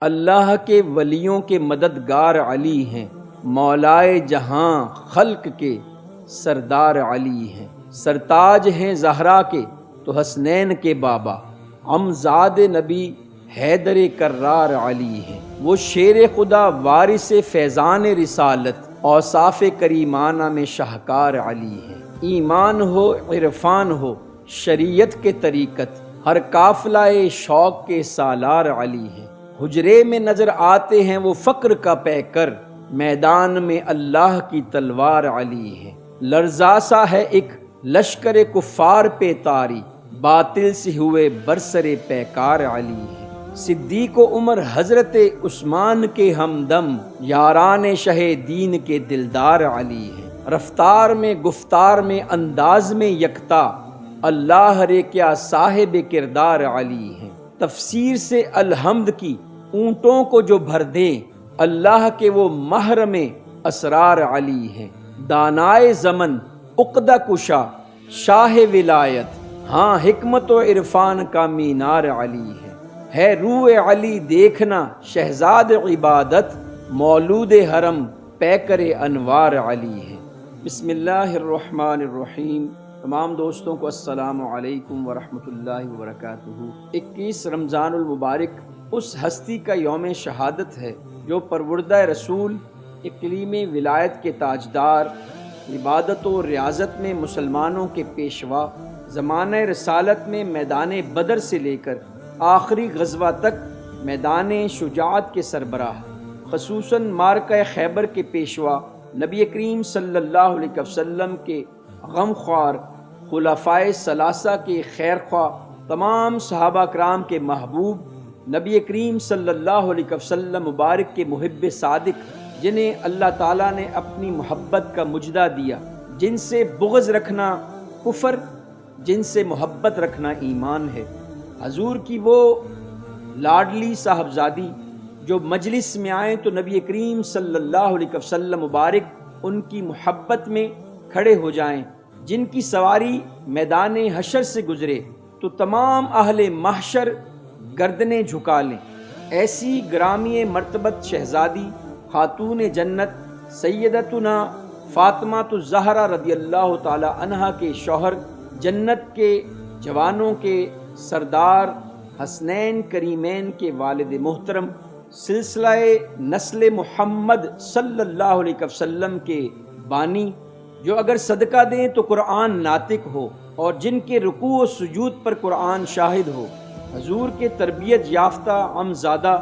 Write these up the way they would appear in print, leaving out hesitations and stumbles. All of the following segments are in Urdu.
اللہ کے ولیوں کے مددگار علی ہیں، مولائے جہاں خلق کے سردار علی ہیں۔ سرتاج ہیں زہرا کے تو حسنین کے بابا، امزاد نبی حیدر کرار علی ہیں۔ وہ شیر خدا وارث فیضان رسالت، اوصاف کریمانہ میں شاہکار علی ہیں۔ ایمان ہو عرفان ہو شریعت کے طریقت، ہر قافلہ شوق کے سالار علی ہیں۔ حجرے میں نظر آتے ہیں وہ فقر کا پیکر، میدان میں اللہ کی تلوار علی ہے۔ لرزا سا ہے ایک لشکر کفار پہ طاری، باطل سے ہوئے برسر پیکار علی ہے۔ صدیق و عمر حضرت عثمان کے ہمدم، یاران شہ دین کے دلدار علی ہے۔ رفتار میں گفتار میں انداز میں یکتا، اللہ رے کیا صاحب کردار علی ہے۔ تفسیر سے الحمد کی اونٹوں کو جو بھر دیں، اللہ کے وہ محرم اسرار علی ہیں۔ دانائے زمن عقدہ کشا شاہ ولایت، ہاں حکمت و عرفان کا مینار علی ہے روح علی دیکھنا شہزاد عبادت، مولود حرم پیکر انوار علی ہے۔ بسم اللہ الرحمن الرحیم۔ تمام دوستوں کو السلام علیکم ورحمۃ اللہ وبرکاتہ۔ 21 رمضان المبارک اس ہستی کا یوم شہادت ہے جو پروردہ رسول، اقلیم ولایت کے تاجدار، عبادت و ریاضت میں مسلمانوں کے پیشوا، زمانہ رسالت میں میدان بدر سے لے کر آخری غزوہ تک میدان شجاعت کے سربراہ، خصوصاً معرکہ خیبر کے پیشوا، نبی کریم صلی اللہ علیہ وسلم کے غم خوار، خلفائے ثلاثہ کے خیر خواہ، تمام صحابہ کرام کے محبوب، نبی کریم صلی اللہ علیہ وسلم مبارک کے محب صادق، جنہیں اللہ تعالیٰ نے اپنی محبت کا مجدہ دیا، جن سے بغض رکھنا کفر، جن سے محبت رکھنا ایمان ہے۔ حضور کی وہ لاڈلی صاحبزادی جو مجلس میں آئیں تو نبی کریم صلی اللہ علیہ وسلم مبارک ان کی محبت میں کھڑے ہو جائیں، جن کی سواری میدان حشر سے گزرے تو تمام اہل محشر گردنیں جھکا لیں۔ ایسی گرامی مرتبت شہزادی، خاتون جنت، سیدتنا فاطمہ الزہرا رضی اللہ تعالی عنہا کے شوہر، جنت کے جوانوں کے سردار، حسنین کریمین کے والد محترم، سلسلہ نسل محمد صلی اللہ علیہ وسلم کے بانی، جو اگر صدقہ دیں تو قرآن ناطق ہو اور جن کے رکوع و سجود پر قرآن شاہد ہو، حضور کے تربیت یافتہ عمزادہ،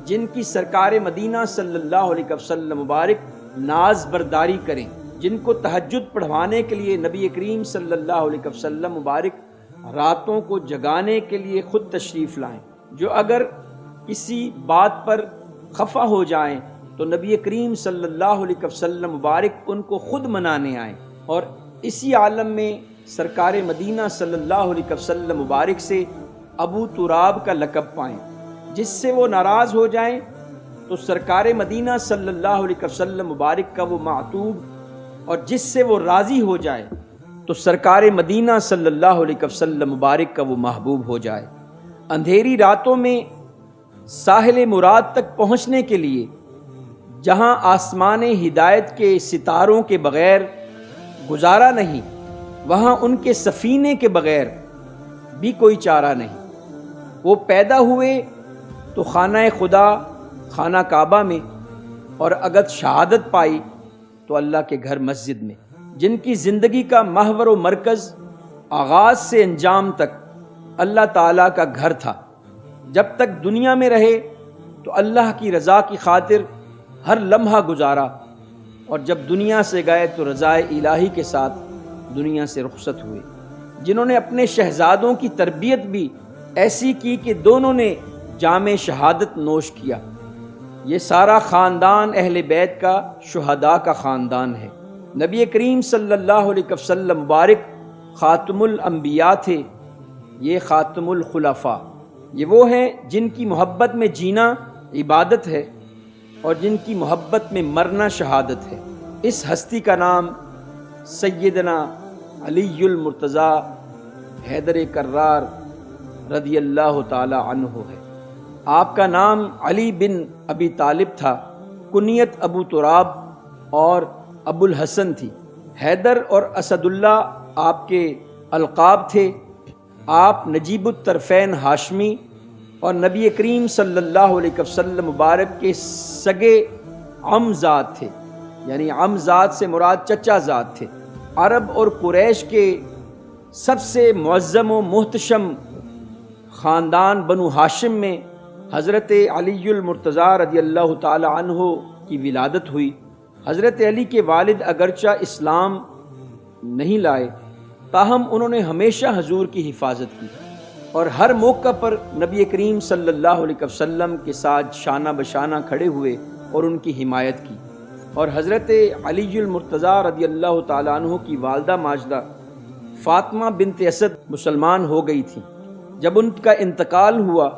جن کی سرکار مدینہ صلی اللہ علیہ وسلم مبارک ناز برداری کریں، جن کو تہجد پڑھوانے کے لیے نبی کریم صلی اللہ علیہ وسلم مبارک راتوں کو جگانے کے لیے خود تشریف لائیں، جو اگر کسی بات پر خفا ہو جائیں تو نبی کریم صلی اللہ علیہ وسلم مبارک ان کو خود منانے آئیں، اور اسی عالم میں سرکار مدینہ صلی اللہ علیہ وسلم مبارک سے ابو تراب کا لقب پائیں۔ جس سے وہ ناراض ہو جائیں تو سرکار مدینہ صلی اللہ علیہ وسلم مبارک کا وہ معتوب، اور جس سے وہ راضی ہو جائے تو سرکار مدینہ صلی اللہ علیہ وسلم مبارک کا وہ محبوب ہو جائے۔ اندھیری راتوں میں ساحل مراد تک پہنچنے کے لیے جہاں آسمان ہدایت کے ستاروں کے بغیر گزارا نہیں، وہاں ان کے سفینے کے بغیر بھی کوئی چارہ نہیں۔ وہ پیدا ہوئے تو خانہ خدا، خانہ کعبہ میں، اور اگر شہادت پائی تو اللہ کے گھر مسجد میں، جن کی زندگی کا محور و مرکز آغاز سے انجام تک اللہ تعالیٰ کا گھر تھا۔ جب تک دنیا میں رہے تو اللہ کی رضا کی خاطر ہر لمحہ گزارا، اور جب دنیا سے گئے تو رضائے الہی کے ساتھ دنیا سے رخصت ہوئے، جنہوں نے اپنے شہزادوں کی تربیت بھی ایسی کی کہ دونوں نے جام شہادت نوش کیا۔ یہ سارا خاندان اہل بیت کا شہداء کا خاندان ہے۔ نبی کریم صلی اللہ علیہ وسلم مبارک خاتم الانبیاء تھے، یہ خاتم الخلفاء، یہ وہ ہیں جن کی محبت میں جینا عبادت ہے اور جن کی محبت میں مرنا شہادت ہے۔ اس ہستی کا نام سیدنا علی المرتضیٰ حیدر کرار رضی اللہ تعالی عنہ ہے۔ آپ کا نام علی بن ابی طالب تھا، کنیت ابو تراب اور ابو الحسن تھی۔ حیدر اور اسد اللہ آپ کے القاب تھے۔ آپ نجیب الطرفین ہاشمی اور نبی کریم صلی اللہ علیہ وسلم مبارک کے سگے عم ذات تھے، یعنی عم ذات سے مراد چچا ذات تھے۔ عرب اور قریش کے سب سے معظم و محتشم خاندان بنو ہاشم میں حضرت علی المرتضیٰ رضی اللہ تعالی عنہ کی ولادت ہوئی۔ حضرت علی کے والد اگرچہ اسلام نہیں لائے، تاہم انہوں نے ہمیشہ حضور کی حفاظت کی اور ہر موقع پر نبی کریم صلی اللہ علیہ وسلم کے ساتھ شانہ بشانہ کھڑے ہوئے اور ان کی حمایت کی۔ اور حضرت علی المرتضیٰ رضی اللہ تعالیٰ عنہ کی والدہ ماجدہ فاطمہ بنت اسد مسلمان ہو گئی تھی۔ جب ان کا انتقال ہوا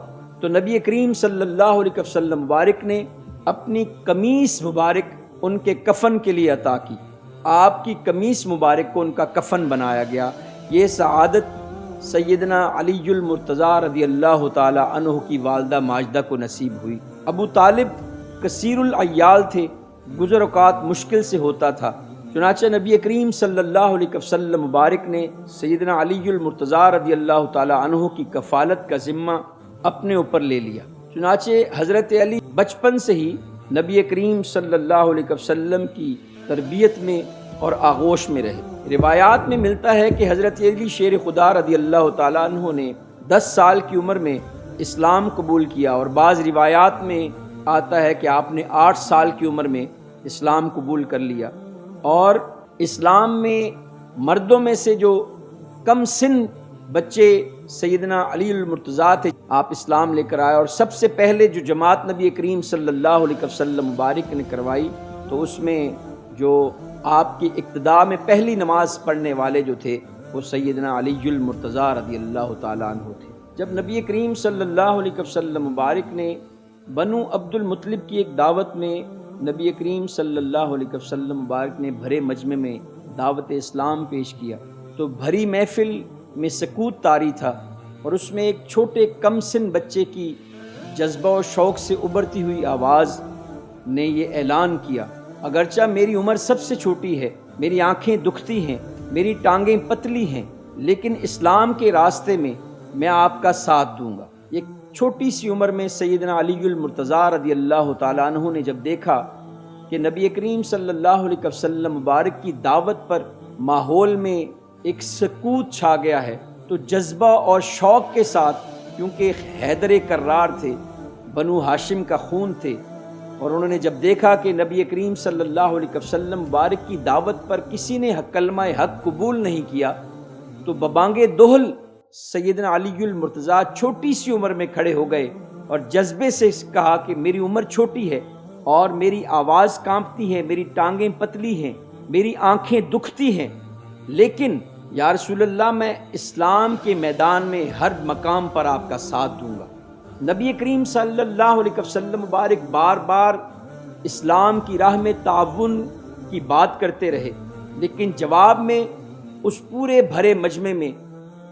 تو نبی کریم صلی اللہ علیہ وسلم مبارک نے اپنی قمیص مبارک ان کے کفن کے لیے عطا کی۔ آپ کی قمیص مبارک کو ان کا کفن بنایا گیا۔ یہ سعادت سیدنا علی المرتضیٰ رضی اللہ تعالی عنہ کی والدہ ماجدہ کو نصیب ہوئی۔ ابو طالب کثیر العیال تھے، گزر اوقات مشکل سے ہوتا تھا، چنانچہ نبی کریم صلی اللہ علیہ وسلم مبارک نے سیدنا علی المرتضیٰ رضی اللہ تعالی عنہ کی کفالت کا ذمہ اپنے اوپر لے لیا۔ چنانچہ حضرت علی بچپن سے ہی نبی کریم صلی اللہ علیہ وسلم کی تربیت میں اور آغوش میں رہے۔ روایات میں ملتا ہے کہ حضرت علی شیر خدا رضی اللہ تعالیٰ عنہ نے 10 سال کی عمر میں اسلام قبول کیا، اور بعض روایات میں آتا ہے کہ آپ نے 8 سال کی عمر میں اسلام قبول کر لیا۔ اور اسلام میں مردوں میں سے جو کم سن بچے سیدنا علی المرتضیٰ تھے، آپ اسلام لے کر آئے، اور سب سے پہلے جو جماعت نبی کریم صلی اللہ علیہ وسلم مبارک نے کروائی تو اس میں جو آپ کی ابتدا میں پہلی نماز پڑھنے والے جو تھے وہ سیدنا علی المرتضیٰ رضی اللہ تعالیٰ عنہ تھے۔ جب نبی کریم صلی اللہ علیہ وسلم مبارک نے بنو عبد المطلب کی ایک دعوت میں نبی کریم صلی اللہ علیہ وسلم مبارک نے بھرے مجمع میں دعوت اسلام پیش کیا تو بھری محفل میں سکوت طاری تھا، اور اس میں ایک چھوٹے کم سن بچے کی جذبہ و شوق سے ابھرتی ہوئی آواز نے یہ اعلان کیا، اگرچہ میری عمر سب سے چھوٹی ہے، میری آنکھیں دکھتی ہیں، میری ٹانگیں پتلی ہیں، لیکن اسلام کے راستے میں آپ کا ساتھ دوں گا۔ یہ چھوٹی سی عمر میں سیدنا علی المرتضیٰ رضی اللہ تعالیٰ عنہ نے جب دیکھا کہ نبی کریم صلی اللہ علیہ وسلم مبارک کی دعوت پر ماحول میں ایک سکوت چھا گیا ہے، تو جذبہ اور شوق کے ساتھ، کیونکہ حیدر کرار تھے، بنو ہاشم کا خون تھے، اور انہوں نے جب دیکھا کہ نبی کریم صلی اللہ علیہ وسلم مبارک کی دعوت پر کسی نے کلمہ حق قبول نہیں کیا، تو ببانگ دہل سیدنا علی المرتضیٰ چھوٹی سی عمر میں کھڑے ہو گئے اور جذبے سے کہا کہ میری عمر چھوٹی ہے اور میری آواز کانپتی ہے، میری ٹانگیں پتلی ہیں، میری آنکھیں دکھتی ہیں، لیکن یا رسول اللہ میں اسلام کے میدان میں ہر مقام پر آپ کا ساتھ دوں گا۔ نبی کریم صلی اللہ علیہ وسلم مبارک بار بار اسلام کی راہ میں تعاون کی بات کرتے رہے، لیکن جواب میں اس پورے بھرے مجمع میں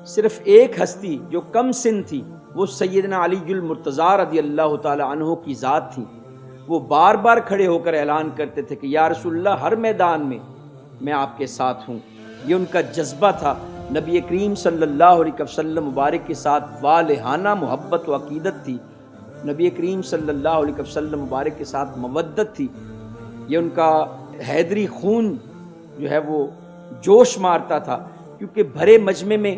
صرف ایک ہستی جو کم سن تھی، وہ سیدنا علی المرتضیٰ رضی اللہ تعالی عنہ کی ذات تھی۔ وہ بار بار کھڑے ہو کر اعلان کرتے تھے کہ یا رسول اللہ ہر میدان میں آپ کے ساتھ ہوں۔ یہ ان کا جذبہ تھا۔ نبی کریم صلی اللہ علیہ وسلم مبارک کے ساتھ والہانہ محبت و عقیدت تھی، نبی کریم صلی اللہ علیہ وسلم مبارک کے ساتھ مودت تھی۔ یہ ان کا حیدری خون جو ہے وہ جوش مارتا تھا، کیونکہ بھرے مجمع میں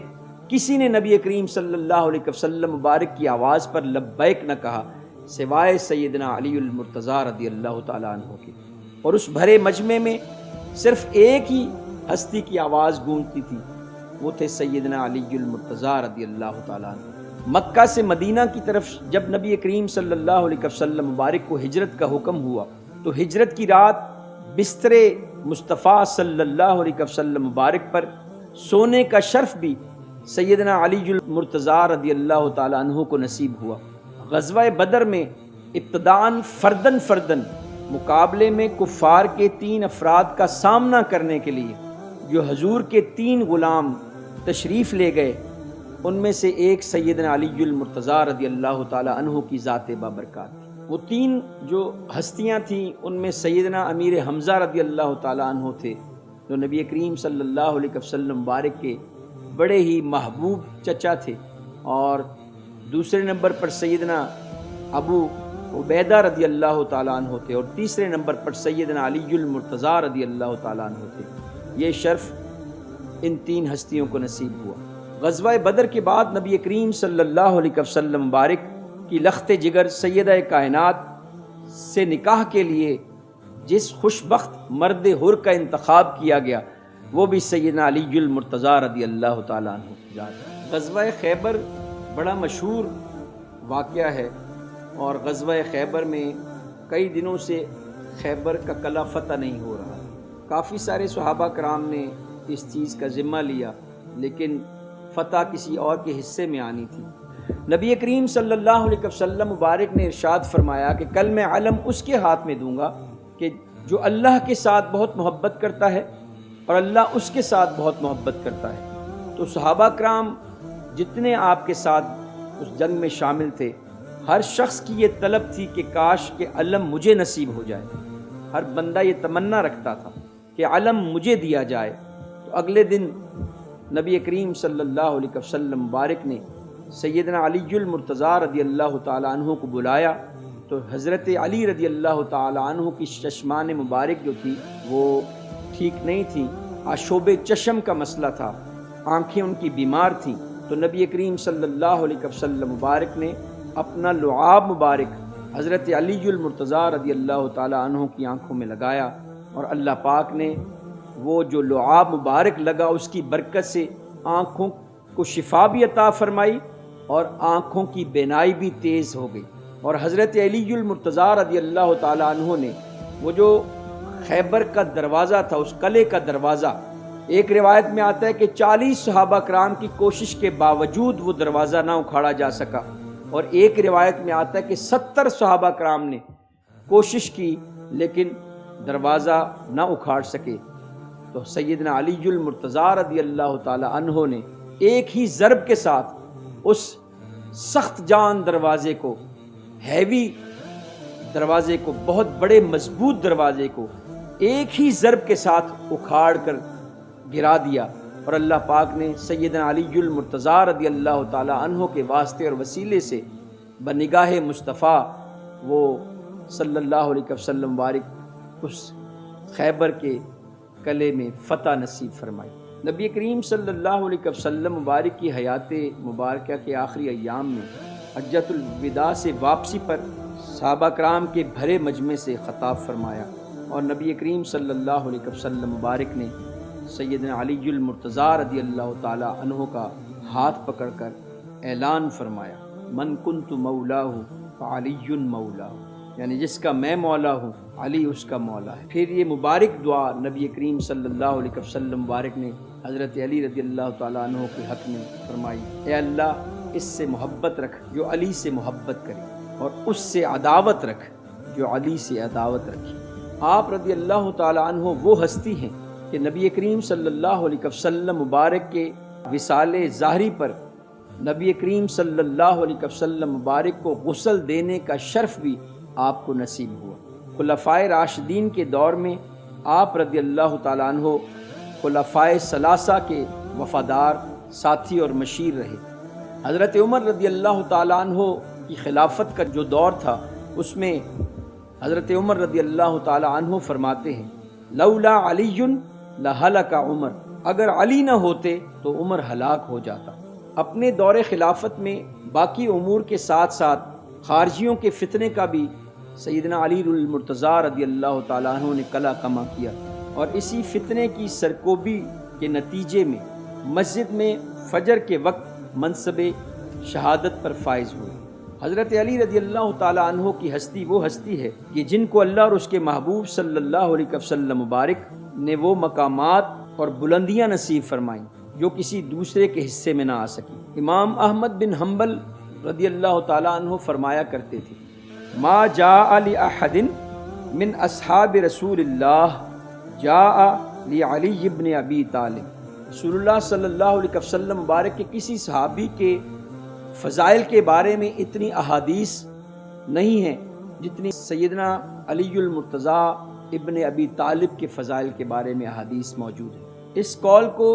کسی نے نبی کریم صلی اللہ علیہ وسلم مبارک کی آواز پر لبیک نہ کہا سوائے سیدنا علی المرتضیٰ رضی اللہ تعالیٰ عنہ کے، اور اس بھرے مجمع میں صرف ایک ہی ہستی کی آواز گونجتی تھی، وہ تھے سیدنا علی المرتضیٰ رضی اللہ تعالیٰ عنہ۔ مکہ سے مدینہ کی طرف جب نبی کریم صلی اللہ علیہ وسلم مبارک کو ہجرت کا حکم ہوا تو ہجرت کی رات بستر مصطفیٰ صلی اللہ علیہ وسلم مبارک پر سونے کا شرف بھی سیدنا علی المرتضیٰ رضی اللہ تعالیٰ عنہ کو نصیب ہوا۔ غزوہ بدر میں ابتداً فردن مقابلے میں کفار کے 3 افراد کا سامنا کرنے کے لیے جو حضور کے 3 غلام تشریف لے گئے، ان میں سے ایک سیدنا علی المرتضیٰ رضی اللہ تعالیٰ عنہ کی ذات بابرکات تھی۔ وہ تین جو ہستیاں تھیں ان میں سیدنا امیر حمزہ رضی اللہ تعالیٰ عنہ تھے، جو نبی کریم صلی اللہ علیہ وسلم مبارک کے بڑے ہی محبوب چچا تھے، اور دوسرے نمبر پر سیدنا ابو عبیدہ رضی اللہ تعالیٰ عنہ تھے، اور تیسرے نمبر پر سیدنا علی المرتضیٰ رضی اللہ تعالیٰ عنہ تھے۔ یہ شرف ان تین ہستیوں کو نصیب ہوا۔ غزوہ بدر کے بعد نبی کریم صلی اللہ علیہ وسلم مبارک کی لخت جگر سیدہ کائنات سے نکاح کے لیے جس خوش بخت مرد حر کا انتخاب کیا گیا وہ بھی سیدنا علی المرتضیٰ رضی اللہ تعالیٰ عنہ ذات۔ غزوہ خیبر بڑا مشہور واقعہ ہے، اور غزوہ خیبر میں کئی دنوں سے خیبر کا قلعہ فتح نہیں ہو رہا۔ کافی سارے صحابہ کرام نے اس چیز کا ذمہ لیا، لیکن فتح کسی اور کے حصے میں آنی تھی۔ نبی کریم صلی اللہ علیہ وسلم مبارک نے ارشاد فرمایا کہ کل میں علم اس کے ہاتھ میں دوں گا کہ جو اللہ کے ساتھ بہت محبت کرتا ہے اور اللہ اس کے ساتھ بہت محبت کرتا ہے۔ تو صحابہ کرام جتنے آپ کے ساتھ اس جنگ میں شامل تھے، ہر شخص کی یہ طلب تھی کہ کاش کہ علم مجھے نصیب ہو جائے۔ ہر بندہ یہ تمنا رکھتا تھا کہ علم مجھے دیا جائے۔ تو اگلے دن نبی کریم صلی اللہ علیہ وسلم مبارک نے سیدنا علی المرتضیٰ رضی اللہ تعالیٰ عنہ کو بلایا، تو حضرت علی رضی اللہ تعالیٰ عنہ کی چشمان مبارک جو تھی وہ ٹھیک نہیں تھی، آشوب چشم کا مسئلہ تھا، آنکھیں ان کی بیمار تھیں۔ تو نبی کریم صلی اللہ علیہ وسلم مبارک نے اپنا لعاب مبارک حضرت علی المرتضیٰ رضی اللہ تعالیٰ عنہ کی آنکھوں میں لگایا، اور اللہ پاک نے وہ جو لعاب مبارک لگا اس کی برکت سے آنکھوں کو شفا بھی عطا فرمائی اور آنکھوں کی بینائی بھی تیز ہو گئی۔ اور حضرت علی المرتضیٰ رضی اللہ تعالیٰ عنہ نے وہ جو خیبر کا دروازہ تھا، اس قلعے کا دروازہ، ایک روایت میں آتا ہے کہ 40 صحابہ کرام کی کوشش کے باوجود وہ دروازہ نہ اکھاڑا جا سکا، اور ایک روایت میں آتا ہے کہ 70 صحابہ کرام نے کوشش کی لیکن دروازہ نہ اکھاڑ سکے۔ تو سیدنا علی المرتضیٰ رضی اللہ تعالی عنہ نے ایک ہی ضرب کے ساتھ اس سخت جان دروازے کو، ہیوی دروازے کو، بہت بڑے مضبوط دروازے کو ایک ہی ضرب کے ساتھ اکھاڑ کر گرا دیا، اور اللہ پاک نے سیدنا علی المرتضیٰ رضی اللہ تعالی عنہ کے واسطے اور وسیلے سے بنگاہ مصطفیٰ وہ صلی اللہ علیہ وسلم مبارک اس خیبر کے قلعے میں فتح نصیب فرمائی۔ نبی کریم صلی اللہ علیہ وسلم مبارک کی حیات مبارکہ کے آخری ایام میں حجۃ الوداع سے واپسی پر صحابہ کرام کے بھرے مجمع سے خطاب فرمایا، اور نبی کریم صلی اللہ علیہ وسلم مبارک نے سیدنا علی المرتضیٰ رضی اللہ تعالی عنہ کا ہاتھ پکڑ کر اعلان فرمایا، من کنت مولاہ فعلی مولاہ، یعنی جس کا میں مولا ہوں علی اس کا مولا ہے۔ پھر یہ مبارک دعا نبی کریم صلی اللہ علیہ وسلم مبارک نے حضرت علی رضی اللہ تعالیٰ عنہ کے حق میں فرمائی، اے اللہ اس سے محبت رکھ جو علی سے محبت کرے، اور اس سے عداوت رکھ جو علی سے عداوت رکھے۔ آپ رضی اللہ تعالیٰ عنہ وہ ہستی ہیں کہ نبی کریم صلی اللہ علیہ وسلم مبارک کے وصال ظاہری پر نبی کریم صلی اللہ علیہ وسلم مبارک کو غسل دینے کا شرف بھی آپ کو نصیب ہوا۔ خلفائے راشدین کے دور میں آپ رضی اللہ تعالیٰ عنہ خلفائے ثلاثہ کے وفادار ساتھی اور مشیر رہے۔ حضرت عمر رضی اللہ تعالیٰ عنہ کی خلافت کا جو دور تھا اس میں حضرت عمر رضی اللہ تعالیٰ عنہ فرماتے ہیں، لولا علی لہلک عمر، اگر علی نہ ہوتے تو عمر ہلاک ہو جاتا۔ اپنے دور خلافت میں باقی امور کے ساتھ ساتھ خارجیوں کے فتنے کا بھی سیدنا علی المرتضیٰ رضی اللہ تعالیٰ عنہ نے کلا کما کیا، اور اسی فتنے کی سرکوبی کے نتیجے میں مسجد میں فجر کے وقت منصب شہادت پر فائز ہوئے۔ حضرت علی رضی اللہ تعالیٰ عنہ کی ہستی وہ ہستی ہے کہ جن کو اللہ اور اس کے محبوب صلی اللہ علیہ وسلم مبارک نے وہ مقامات اور بلندیاں نصیب فرمائیں جو کسی دوسرے کے حصے میں نہ آ سکی۔ امام احمد بن حنبل رضی اللہ تعالیٰ عنہ فرمایا کرتے تھے، ما جاء لأحد من اصحاب رسول اللہ جاء لعلی بن ابی طالب، رسول اللہ صلی اللہ علیہ وسلم مبارک کے کسی صحابی کے فضائل کے بارے میں اتنی احادیث نہیں ہیں جتنی سیدنا علی المرتضیٰ ابن ابی طالب کے فضائل کے بارے میں احادیث موجود ہیں۔ اس قول کو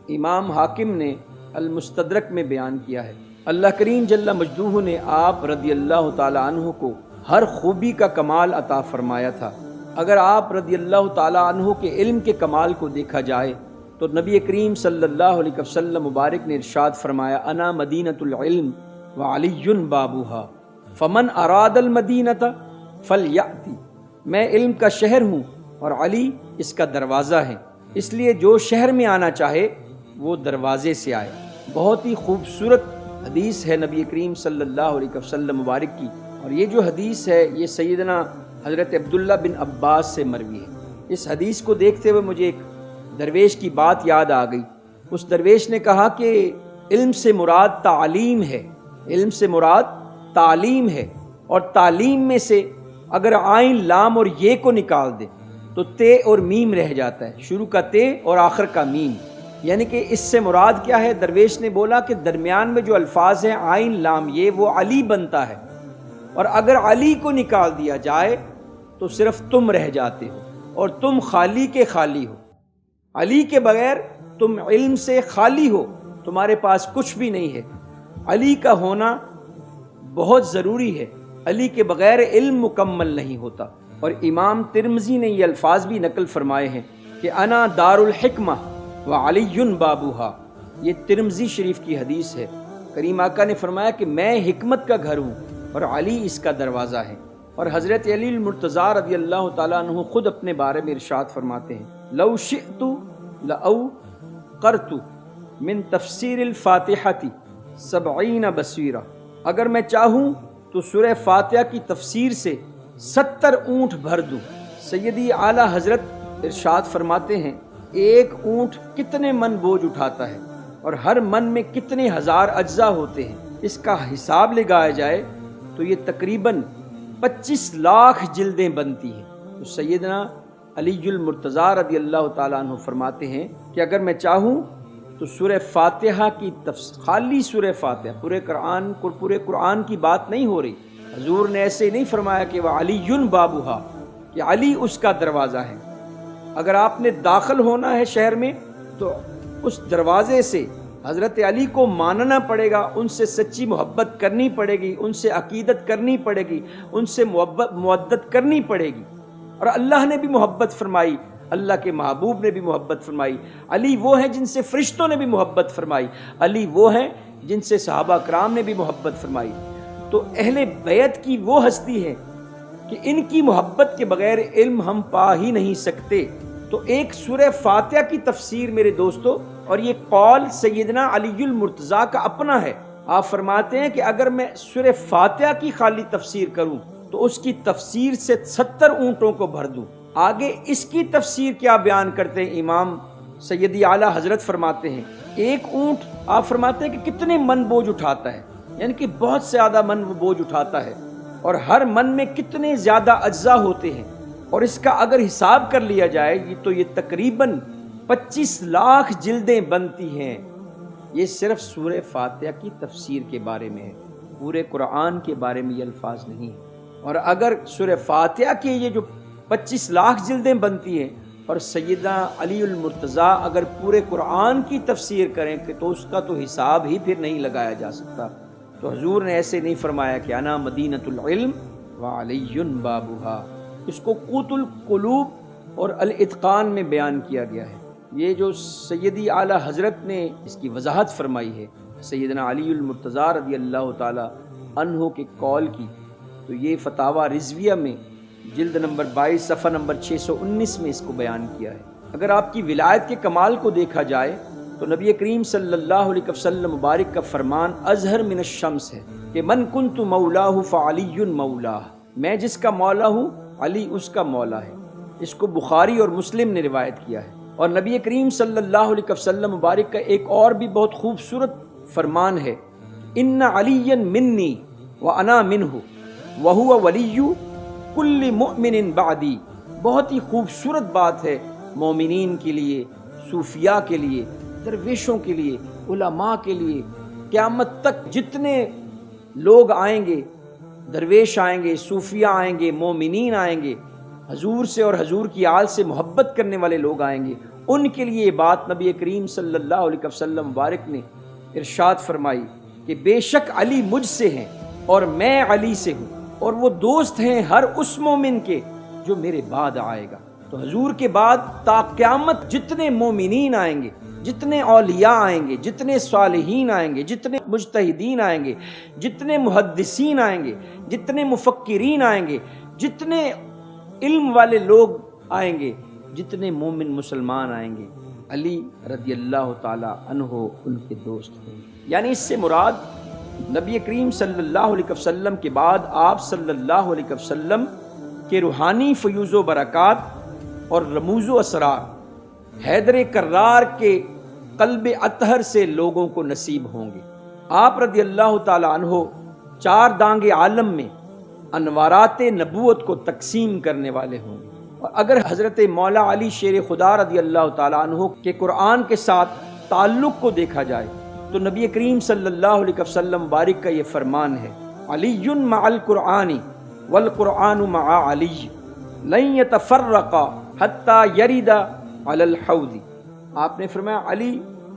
امام حاکم نے المستدرک میں بیان کیا ہے۔ اللہ کریم جل مجدوہ نے آپ رضی اللہ تعالی عنہ کو ہر خوبی کا کمال عطا فرمایا تھا۔ اگر آپ رضی اللہ تعالی عنہ کے علم کے کمال کو دیکھا جائے تو نبی کریم صلی اللہ علیہ وسلم مبارک نے ارشاد فرمایا انا مدینۃ العلم وعلی بابوہا فمن اراد المدینۃ فلیأتی، میں علم کا شہر ہوں اور علی اس کا دروازہ ہے، اس لیے جو شہر میں آنا چاہے وہ دروازے سے آئے۔ بہت ہی خوبصورت حدیث ہے نبی کریم صلی اللہ علیہ وسلم مبارک کی، اور یہ جو حدیث ہے یہ سیدنا حضرت عبداللہ بن عباس سے مروی ہے۔ اس حدیث کو دیکھتے ہوئے مجھے ایک درویش کی بات یاد آ گئی۔ اس درویش نے کہا کہ علم سے مراد تعلیم ہے، علم سے مراد تعلیم ہے، اور تعلیم میں سے اگر عین لام اور یہ کو نکال دے تو تے اور میم رہ جاتا ہے، شروع کا تے اور آخر کا میم، یعنی کہ اس سے مراد کیا ہے؟ درویش نے بولا کہ درمیان میں جو الفاظ ہیں عین لام یہ، وہ علی بنتا ہے، اور اگر علی کو نکال دیا جائے تو صرف تم رہ جاتے ہو، اور تم خالی کے خالی ہو۔ علی کے بغیر تم علم سے خالی ہو، تمہارے پاس کچھ بھی نہیں ہے۔ علی کا ہونا بہت ضروری ہے، علی کے بغیر علم مکمل نہیں ہوتا۔ اور امام ترمذی نے یہ الفاظ بھی نقل فرمائے ہیں کہ انا دار الحکمہ وعلی بابوہا، یہ ترمذی شریف کی حدیث ہے۔ کریم آقا نے فرمایا کہ میں حکمت کا گھر ہوں اور علی اس کا دروازہ ہے۔ اور حضرت علی المرتضیٰ رضی اللہ تعالیٰ عنہ خود اپنے بارے میں ارشاد فرماتے ہیں لو شئت لأوقرت من تفسیر الفاتحۃ 70 بصیرہ، اگر میں چاہوں تو سورہ فاتحہ کی تفسیر سے 70 اونٹ بھر دوں۔ سیدی اعلیٰ حضرت ارشاد فرماتے ہیں ایک اونٹ کتنے من بوجھ اٹھاتا ہے اور ہر من میں کتنے ہزار اجزاء ہوتے ہیں، اس کا حساب لگایا جائے تو یہ تقریباً 25 لاکھ جلدیں بنتی ہیں۔ تو سیدنا علی المرتضیٰ رضی اللہ تعالیٰ عنہ فرماتے ہیں کہ اگر میں چاہوں تو سورہ فاتحہ کی خالی سورہ فاتحہ، پورے قرآن کی بات نہیں ہو رہی، حضور نے ایسے نہیں فرمایا کہ وہ علی بابوہا، کہ علی اس کا دروازہ ہے۔ اگر آپ نے داخل ہونا ہے شہر میں تو اس دروازے سے حضرت علی کو ماننا پڑے گا، ان سے سچی محبت کرنی پڑے گی، ان سے عقیدت کرنی پڑے گی، ان سے مودت کرنی پڑے گی۔ اور اللہ نے بھی محبت فرمائی، اللہ کے محبوب نے بھی محبت فرمائی۔ علی وہ ہیں جن سے فرشتوں نے بھی محبت فرمائی، علی وہ ہیں جن سے صحابہ کرام نے بھی محبت فرمائی۔ تو اہل بیت کی وہ ہستی ہے کہ ان کی محبت کے بغیر علم ہم پا ہی نہیں سکتے۔ تو ایک سورہ فاتحہ کی تفسیر میرے دوستو، اور یہ قول سیدنا علی المرتضیٰ کا اپنا ہے، آپ فرماتے ہیں کہ اگر میں سورہ فاتحہ کی خالی تفسیر کروں تو اس کی تفسیر سے 70 اونٹوں کو بھر دوں۔ آگے اس کی تفسیر کیا بیان کرتے ہیں امام سیدی اعلیٰ حضرت فرماتے ہیں ایک اونٹ آپ فرماتے ہیں کہ کتنے من بوجھ اٹھاتا ہے، یعنی کہ بہت زیادہ من بوجھ اٹھاتا ہے، اور ہر من میں کتنے زیادہ اجزاء ہوتے ہیں، اور اس کا اگر حساب کر لیا جائے تو یہ تقریباً 25 لاکھ جلدیں بنتی ہیں۔ یہ صرف سورہ فاتحہ کی تفسیر کے بارے میں ہے، پورے قرآن کے بارے میں یہ الفاظ نہیں ہیں۔ اور اگر سورہ فاتحہ کے یہ جو 25 لاکھ جلدیں بنتی ہیں اور سیدنا علی المرتضیٰ اگر پورے قرآن کی تفسیر کریں تو اس کا تو حساب ہی پھر نہیں لگایا جا سکتا۔ تو حضور نے ایسے نہیں فرمایا کہ انا مدینۃ العلم وعلی بابوہا، اس کو قوت القلوب اور الاتقان میں بیان کیا گیا ہے۔ یہ جو سیدی اعلیٰ حضرت نے اس کی وضاحت فرمائی ہے سیدنا علی المرتضیٰ رضی اللہ تعالی عنہ کے قول کی، تو یہ فتاوی رضویہ میں جلد نمبر 22 صفحہ نمبر 619 میں اس کو بیان کیا ہے۔ اگر آپ کی ولایت کے کمال کو دیکھا جائے تو نبی کریم صلی اللہ علیہ وسلم مبارک کا فرمان اظہر من الشمس ہے کہ من کنت مولاہ فعلی مولاہ، میں جس کا مولا ہوں علی اس کا مولا ہے۔ اس کو بخاری اور مسلم نے روایت کیا ہے۔ اور نبی کریم صلی اللہ علیہ وسلم مبارک کا ایک اور بھی بہت خوبصورت فرمان ہے ان علی منی وانا منہ وہو ولی کل مؤمن بعدی۔ بہت ہی خوبصورت بات ہے مومنین کے لیے، صوفیاء کے لیے درویشوں کے لیے، علماء کے لیے، قیامت تک جتنے لوگ آئیں گے، درویش آئیں گے، صوفیاء آئیں گے، مومنین آئیں گے، حضور سے اور حضور کی آل سے محبت کرنے والے لوگ آئیں گے، ان کے لیے یہ بات نبی کریم صلی اللہ علیہ وسلم مبارک نے ارشاد فرمائی کہ بے شک علی مجھ سے ہیں اور میں علی سے ہوں، اور وہ دوست ہیں ہر اس مومن کے جو میرے بعد آئے گا۔ تو حضور کے بعد تا قیامت جتنے مومنین آئیں گے، جتنے اولیاء آئیں گے، جتنے صالحین آئیں گے، جتنے مجتہدین آئیں گے، جتنے محدثین آئیں گے، جتنے مفکرین آئیں گے، جتنے علم والے لوگ آئیں گے، جتنے مومن مسلمان آئیں گے، علی رضی اللہ تعالی عنہ ان کے دوست ہیں۔ یعنی اس سے مراد نبی کریم صلی اللہ علیہ وسلم کے بعد آپ صلی اللہ علیہ وسلم کے روحانی فیوز و برکات اور رموز و اسرار حیدر کرار کے قلب اطہر سے لوگوں کو نصیب ہوں گے۔ آپ رضی اللہ تعالی عنہ چار دانگ عالم میں انوارات نبوت کو تقسیم کرنے والے ہوں گے۔ اور اگر حضرت مولا علی شیر خدا رضی اللہ تعالیٰ عنہ کے قرآن کے ساتھ تعلق کو دیکھا جائے تو نبی کریم صلی اللہ علیہ وسلم مبارک کا یہ فرمان ہے، علی مع القرآن والقرآن مع علی لن یتفرقا حتی یرد علی الحوض۔ آپ نے فرمایا علی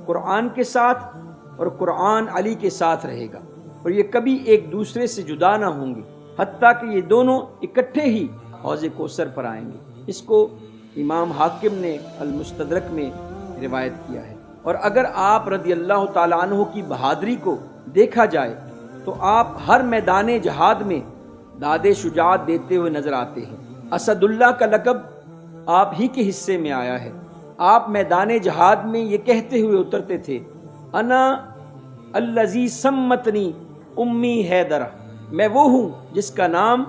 قرآن کے ساتھ اور قرآن علی کے ساتھ رہے گا، اور یہ کبھی ایک دوسرے سے جدا نہ ہوں گے حتیٰ کہ یہ دونوں اکٹھے ہی حوض کوثر پر آئیں گے۔ اس کو امام حاکم نے المستدرک میں روایت کیا ہے۔ اور اگر آپ رضی اللہ تعالیٰ عنہ کی بہادری کو دیکھا جائے تو آپ ہر میدان جہاد میں داد شجاعت دیتے ہوئے نظر آتے ہیں۔ اسد اللہ کا لقب آپ ہی کے حصے میں آیا ہے۔ آپ میدان جہاد میں یہ کہتے ہوئے اترتے تھے، انا الذی سمتنی امی حیدرہ، میں وہ ہوں جس کا نام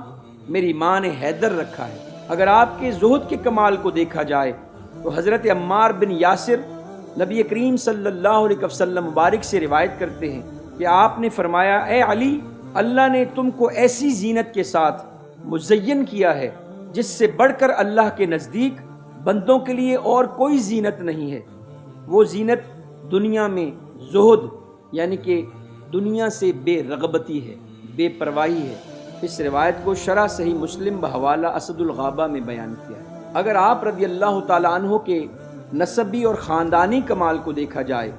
میری ماں نے حیدر رکھا ہے۔ اگر آپ کے زہد کے کمال کو دیکھا جائے تو حضرت عمار بن یاسر نبی کریم صلی اللہ علیہ وسلم مبارک سے روایت کرتے ہیں کہ آپ نے فرمایا، اے علی، اللہ نے تم کو ایسی زینت کے ساتھ مزین کیا ہے جس سے بڑھ کر اللہ کے نزدیک بندوں کے لیے اور کوئی زینت نہیں ہے۔ وہ زینت دنیا میں زہد یعنی کہ دنیا سے بے رغبتی ہے، بے پرواہی ہے۔ اس روایت کو شرح صحیح مسلم بحوالہ اسد الغابہ میں بیان کیا ہے۔ اگر آپ رضی اللہ تعالیٰ عنہ کے نسبی اور خاندانی کمال کو دیکھا جائے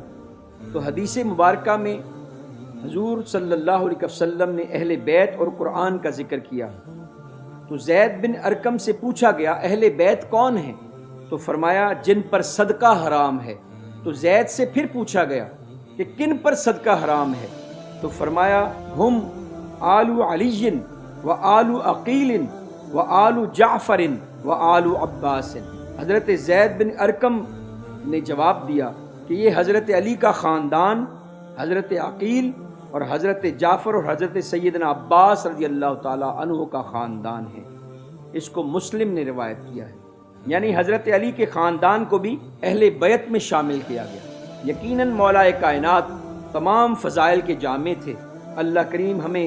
تو حدیث مبارکہ میں حضور صلی اللہ علیہ وسلم نے اہل بیت اور قرآن کا ذکر کیا تو زید بن ارقم سے پوچھا گیا اہل بیت کون ہیں؟ تو فرمایا جن پر صدقہ حرام ہے۔ تو زید سے پھر پوچھا گیا کہ کن پر صدقہ حرام ہے؟ تو فرمایا ہم آل علی و آل عقیل و آل جعفر و آل عباس۔ حضرت زید بن ارقم نے جواب دیا کہ یہ حضرت علی کا خاندان، حضرت عقیل اور حضرت جعفر اور حضرت سیدنا عباس رضی اللہ تعالی عنہ کا خاندان ہے۔ اس کو مسلم نے روایت کیا ہے، یعنی حضرت علی کے خاندان کو بھی اہل بیت میں شامل کیا گیا۔ یقیناً مولا کائنات تمام فضائل کے جامع تھے۔ اللہ کریم ہمیں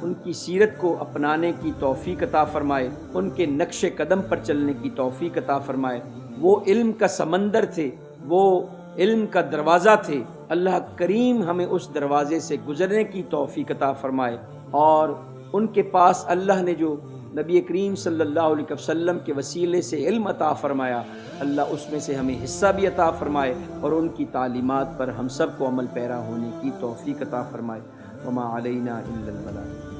ان کی سیرت کو اپنانے کی توفیق عطا فرمائے، ان کے نقش قدم پر چلنے کی توفیق عطا فرمائے۔ وہ علم کا سمندر تھے، وہ علم کا دروازہ تھے۔ اللہ کریم ہمیں اس دروازے سے گزرنے کی توفیق عطا فرمائے، اور ان کے پاس اللہ نے جو نبی کریم صلی اللہ علیہ وسلم کے وسیلے سے علم عطا فرمایا، اللہ اس میں سے ہمیں حصہ بھی عطا فرمائے اور ان کی تعلیمات پر ہم سب کو عمل پیرا ہونے کی توفیق عطا فرمائے۔ وما علینا الا البلاغ۔